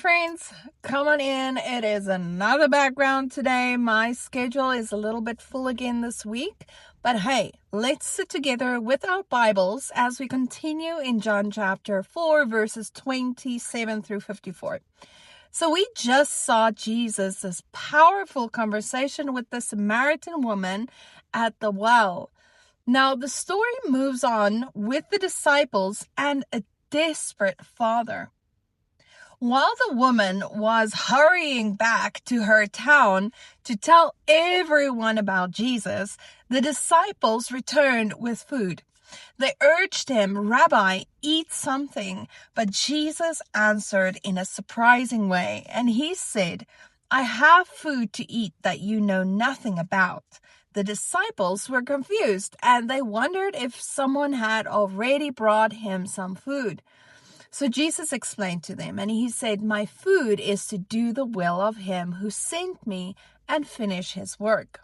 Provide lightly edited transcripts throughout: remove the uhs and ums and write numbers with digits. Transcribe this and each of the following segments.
friends, come on in. It is another background today. My schedule is a little bit full again this week, but hey, let's sit together with our Bibles as we continue in John chapter 4 verses 27 through 54. So we just saw Jesus' powerful conversation with the Samaritan woman at the well. Now the story moves on with the disciples and a desperate father. While the woman was hurrying back to her town to tell everyone about Jesus, the disciples returned with food. They urged him, "Rabbi, eat something." But Jesus answered in a surprising way, and he said, "I have food to eat that you know nothing about." The disciples were confused, and they wondered if someone had already brought him some food. So Jesus explained to them, and he said, "My food is to do the will of him who sent me and finish his work."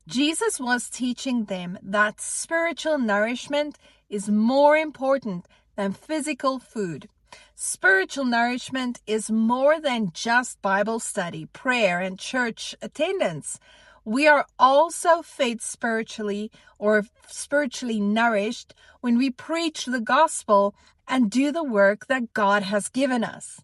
Jesus was teaching them that spiritual nourishment is more important than physical food. Spiritual nourishment is more than just Bible study, prayer, and church attendance. We are also fed spiritually or spiritually nourished when we preach the gospel and do the work that God has given us.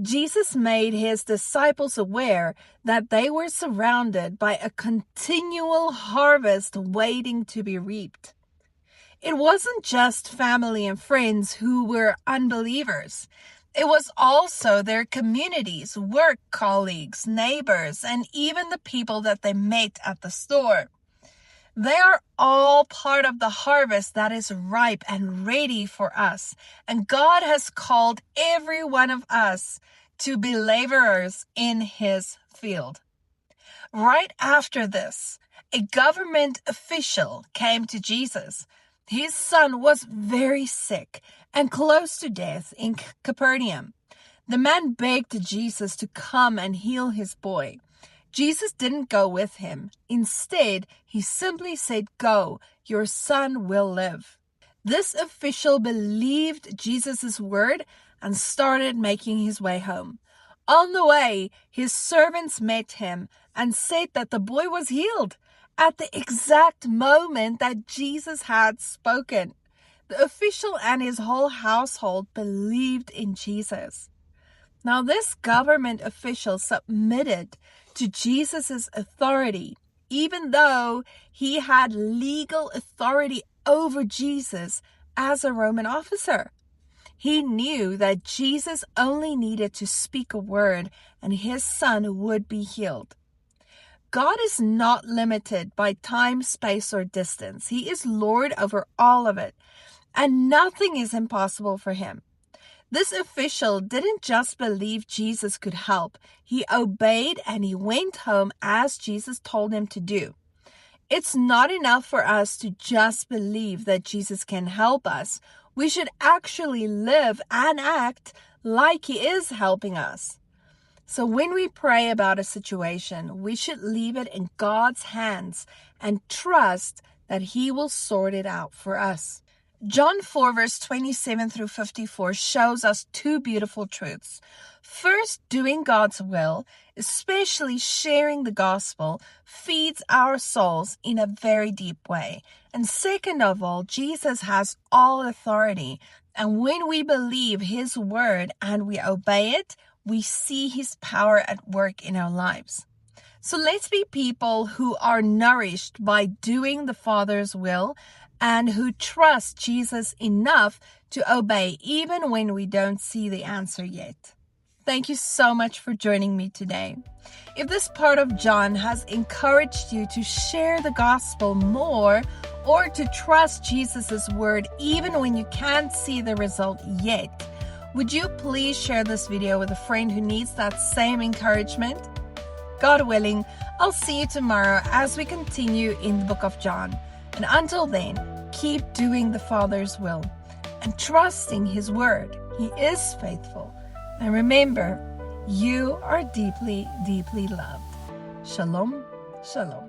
Jesus made his disciples aware that they were surrounded by a continual harvest waiting to be reaped. It wasn't just family and friends who were unbelievers. It was also their communities, work colleagues, neighbors, and even the people that they met at the store. They are all part of the harvest that is ripe and ready for us. And God has called every one of us to be laborers in his field. Right after this, a government official came to Jesus. His son was very sick and close to death in Capernaum. The man begged Jesus to come and heal his boy. Jesus didn't go with him. Instead, he simply said, "Go, your son will live." This official believed Jesus' word and started making his way home. On the way, his servants met him and said that the boy was healed at the exact moment that Jesus had spoken. The official and his whole household believed in Jesus. Now, this government official submitted to Jesus' authority, even though he had legal authority over Jesus as a Roman officer. He knew that Jesus only needed to speak a word and his son would be healed. God is not limited by time, space, or distance. He is Lord over all of it, and nothing is impossible for him. This official didn't just believe Jesus could help. He obeyed and he went home as Jesus told him to do. It's not enough for us to just believe that Jesus can help us. We should actually live and act like he is helping us. So when we pray about a situation, we should leave it in God's hands and trust that he will sort it out for us. John 4 verse 27 through 54 shows us two beautiful truths. First, doing God's will, especially sharing the gospel, feeds our souls in a very deep way. And second of all, Jesus has all authority. And when we believe his word and we obey it, we see his power at work in our lives. So let's be people who are nourished by doing the Father's will and who trust Jesus enough to obey even when we don't see the answer yet. Thank you so much for joining me today. If this part of John has encouraged you to share the gospel more or to trust Jesus' word even when you can't see the result yet, would you please share this video with a friend who needs that same encouragement? God willing, I'll see you tomorrow as we continue in the book of John. And until then, keep doing the Father's will and trusting his word. He is faithful. And remember, you are deeply, deeply loved. Shalom, shalom.